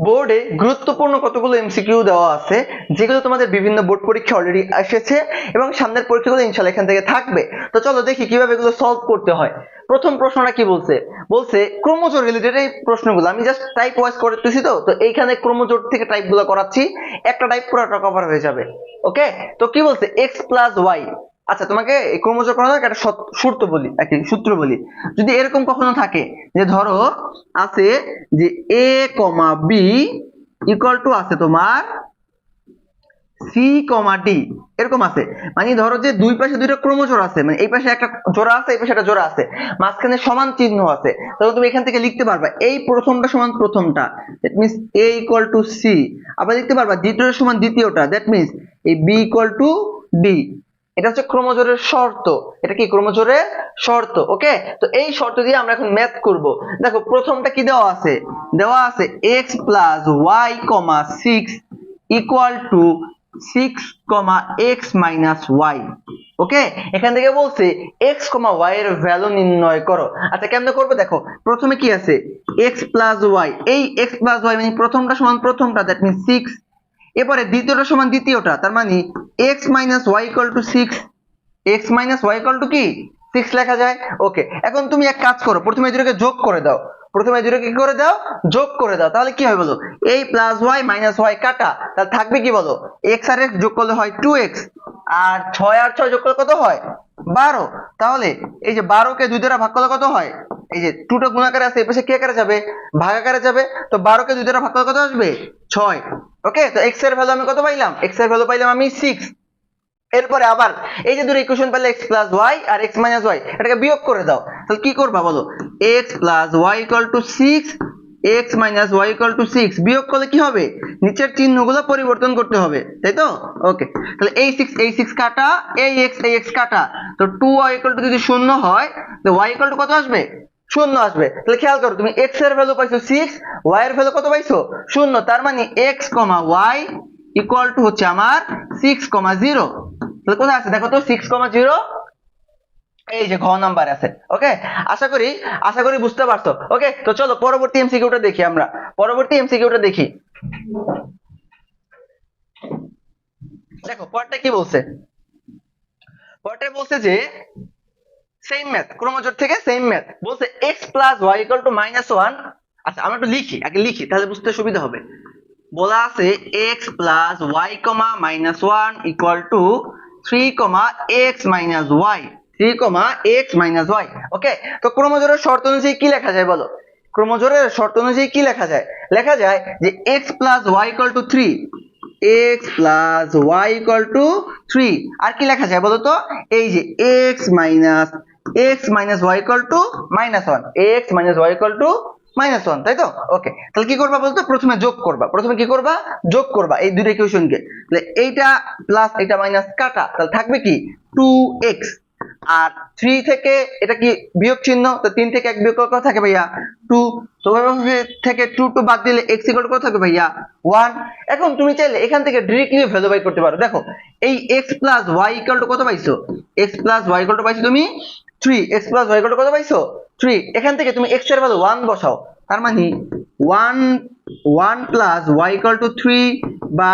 বোর্ডে গুরুত্বপূর্ণ কতগুলো এমসিকিউ দেওয়া আছে যেগুলো তোমাদের বিভিন্ন বোর্ড পরীক্ষা অলরেডি এসেছে এবং সামনের পরীক্ষাগুলো ইনশাআল্লাহ এখান থেকে থাকবে। তো চলো দেখি কিভাবে এগুলো সলভ করতে হয়। প্রথম প্রশ্নটা কি বলছে, বলছে ক্রোমোজোর রিলেটেড এই প্রশ্নগুলো আমি জাস্ট টাইপ ওয়াইজ করতেছি। তো এইখানে ক্রোমোজোর থেকে টাইপগুলো করাচ্ছি, একটা টাইপ পুরোটা কভার হয়ে যাবে। ওকে, তো কি বলছে x প্লাস ওয়াই। আচ্ছা, তোমাকে ক্রোমোজোর করার একটা সূত্র বলি, একটা সূত্র বলি। যদি এরকম কখনো থাকে যে ধরো আছে যে a, b ইকুয়াল টু আছে তোমার c, d, এরকম আছে, মানে ধরো যে দুই পাশে দুইটা ক্রোমোজোর আছে, মানে এই পাশে একটা জোড়া আছে, এই পাশে একটা জোড়া আছে, মাঝখানে সমান চিহ্ন আছে, তাহলে তুমি এখান থেকে লিখতে পারবা এই প্রথমটা সমান প্রথমটা, that means a equal to c। আবার লিখতে পারবা দ্বিতীয়টা সমান দ্বিতীয়টা, দ্যাট মিন্স এই b ইকুয়াল টু d। এটা হচ্ছে ক্রোমোজোরের শর্ত। এটা কি ক্রোমোজোরের শর্ত? ওকে, তো এই শর্ত দিয়ে আমরা এখন ম্যাথ করব। দেখো প্রথমটা কি দেওয়া আছে, দেওয়া আছে x plus y comma 6 equal to 6, x minus y. Okay, এখান থেকে বলছে x, y এর ভ্যালু নির্ণয় করো। আচ্ছা কেমনে করবে দেখো, প্রথমে কি আছে x প্লাস ওয়াই, এই x প্লাস ওয়াই মানে প্রথমটা সমান প্রথমটা, দ্যাট মিন্স 6। এরপরে দ্বিতীয়টা সমান দ্বিতীয়টা, তার মানে x minus Y equal to 6, x minus Y equal to কি 6 লেখা যায়। ওকে, এখন তুমি এক কাজ করো, প্রথমে এই দুটোকে যোগ করে দাও, প্রথমে এই দুটোকে কি করে দাও, যোগ করে দাও। তাহলে কি হবে বলো, এই প্লাস ওয়াই মাইনাস ওয়াই কাটা, তাহলে থাকবে কি বলো, x আর x যোগ করলে হয় 2x, আর 6 আর 6 যোগ করলে কত হয় 12। তাহলে এই যে 12 কে 2 দ্বারা ভাগ করলে কত হয়, এই যে 2 টা গুণাকারে আছে, এই পাশে কি আকারে যাবে, ভাগাকারে যাবে, তো 12 কে 2 দ্বারা ভাগ করলে কত আসবে 6। ওকে, তো x এর ভ্যালু আমি কত পাইলাম, x এর ভ্যালু পাইলাম আমি 6। এরপরে আবার এই যে দুটো ইকুয়েশন পেলে x প্লাস ওয়াই আর x মাইনাস ওয়াই, এটাকে বিয়োগ করে দাও। তাহলে কি করবা বলো, x plus Y equal to 6, x minus Y equal to 6, বিয়োগ করলে কি হবে, নিচের চিহ্নগুলো পরিবর্তন করতে হবে, তাই তো? ওকে, তাহলে এই 6 কাটা, এই x কাটা, তো 2y ইকুয়াল টু যদি 0 হয় তো y ইকুয়াল টু কত আসবে, 0 আসবে। তাহলে খেয়াল করো, তুমি x এর ভ্যালু পাইছো 6, y এর ভ্যালু কত পাইছো 0, তার মানে x, y ইকুয়াল টু হচ্ছে আমার 6, 0। তাহলে কোথায় আছে দেখো তো 6, 0, এই যে ঘ নাম্বার আছে। ওকে, আশা করি বুঝতে পারছো। ওকে, তো চলো পরবর্তী এমসিকিউটা দেখি আমরা, পরবর্তী এমসিকিউটা দেখি। দেখো পরটা কি বলছে, পরটা বলছে যে সেম ম্যাথ, ক্রোমোজোর থেকে সেম ম্যাথ, বলছে x plus Y equal to minus 1। আচ্ছা আমরা একটু লিখি, আগে লিখি তাহলে বুঝতে সুবিধা হবে। বলা আছে x plus y comma minus 1 equal to 3, x minus Y, 3, x minus y. Okay, তো ক্রোমোজোরের শর্ত অনুযায়ী কি লেখা যায় বলো, ক্রোমোজোরের শর্ত অনুযায়ী কি লেখা যায়, লেখা যায় যে x plus Y equal to 3, x plus Y equal to 3, আর কি লেখা যায় বলো তো, এই যে x minus Y equal to minus 1, x minus Y equal to minus 1, তাই তো? ওকে, তাহলে কি করবা বলতো, প্রথমে যোগ করবা, প্রথমে কি করবা, যোগ করবা এই দুটো ইকুয়েশনকে। তাহলে এইটা প্লাস এইটা মাইনাস কাটা, তাহলে থাকবে কি 2x, আর 3 থেকে এটা কি বিয়োগ চিহ্ন, তো 3 থেকে 1 বিয়োগ কত থাকে ভাইয়া 2, তো থেকে 2 বাদ দিলে x ইকুয়াল কত থাকবে ভাইয়া 1। এখন তুমি চাইলে এখান থেকে ডাইরেক্টলি ভ্যালু বাই করতে পারো। দেখো এই x plus Y equal to কত পাইছো, x plus Y equal to পাইছো তুমি 3, x plus Y equal to কত পাইছো 3, এখান থেকে তুমি x এর ভ্যালু 1 বসাও, তার মানে 1 প্লাস ওয়াই ইকুয়াল টু 3 বা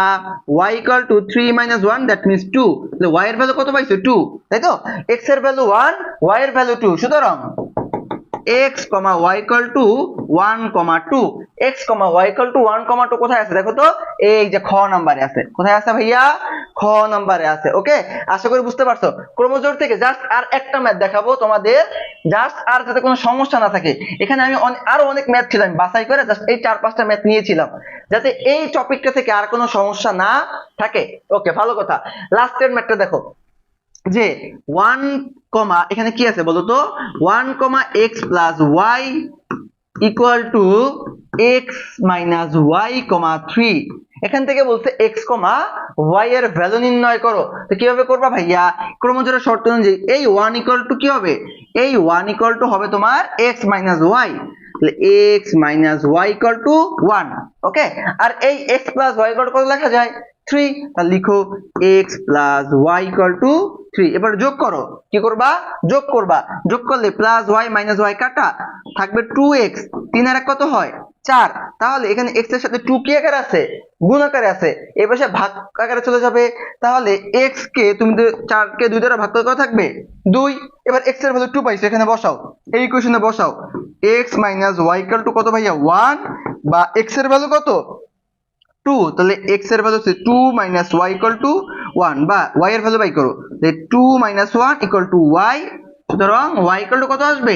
y equal to 3 minus 1, that means 2। তাহলে y এর ভ্যালু কত পাইছো 2, তাই তো? x এর ভ্যালু 1, y এর ভ্যালু 2, সুতরাং x, y equal to 1, 2, x, y equal to 1, 2 কোথায় আছে দেখো তো, এই যে খ নাম্বারে আছে। কোথায় আছে ভাইয়া, খ নাম্বারে আছে। ওকে, আশা করি বুঝতে পারছো। ক্রোমোজোর থেকে জাস্ট আর একটা ম্যাথ দেখাবো তোমাদের, জাস্ট আর যাতে কোনো সমস্যা না থাকে। এখানে আমি আরো অনেক ম্যাথ ছিল, আমি বাছাই করে জাস্ট এই 4-5টা ম্যাথ নিয়েছিলাম যাতে এই টপিকটা থেকে আর কোনো সমস্যা না থাকে। ওকে, ভালো কথা। লাস্টের ম্যাথটা দেখো যে 1, এখানে কি আছে বলতো, 1, x plus Y equal to x minus Y, 3। এখান থেকে বলছে x, y এর ভ্যালু নির্ণয় করো। তো কিভাবে করবা ভাইয়া, ক্রোমোজোরের শর্ত অনুযায়ী এই 1 ইকুয়াল টু কি হবে, এই 1 ইকুয়াল টু হবে তোমার x মাইনাস ওয়াই, তাহলে x minus Y equal to 1। Okay, আর এই x plus Y equal to কত লেখা যায় 3, তাহলে লিখো x plus Y equal to 3। এবার যোগ করো, কি করবা? যোগ করবা। যোগ করলে প্লাস ওয়াই মাইনাস ওয়াই কাটা থাকবে 2x, 3 আর 1 কত হয়? 4। তাহলে এখানে x এর সাথে 2 কি আকারে আছে? গুণ আকারে আছে, এই পাশে ভাগ আকারে চলে যাবে। তাহলে x কে তুমি 4 কে 2 দ্বারা ভাগ করলে কত থাকবে? 2। এবার x এর ভ্যালু 2 পাইছো, এখানে বসাও, এই ইকুয়েশনে বসাও। x y কত ভাইয়া? 1, বা x এর ভ্যালু কত? 2। তাহলে x এর ভ্যালু হচ্ছে 2 y 1, বা y এর ভ্যালু বাই করো, তাহলে 2 - 1 = y। সুতরাং y কত আসবে?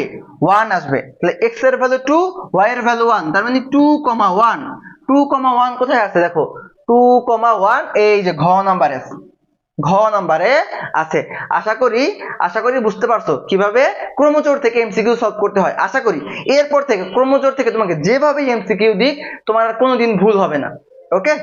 1 আসবে। তাহলে x এর ভ্যালু 2, y এর ভ্যালু 1, তার মানে 2, 1। 2, 1 কোথায় আছে দেখো? 2, 1 এই যে ঘ নাম্বারে আছে, ঘ নাম্বারে আছে। আশা করি বুঝতে পারছো কিভাবে ক্রমজোড় থেকে এমসিকিউ সলভ করতে হয়। আশা করি এরপর থেকে ক্রমজোড় থেকে তোমাকে যেভাবে এমসিকিউ দিক তোমার আর কোনোদিন ভুল হবে না। ওকে।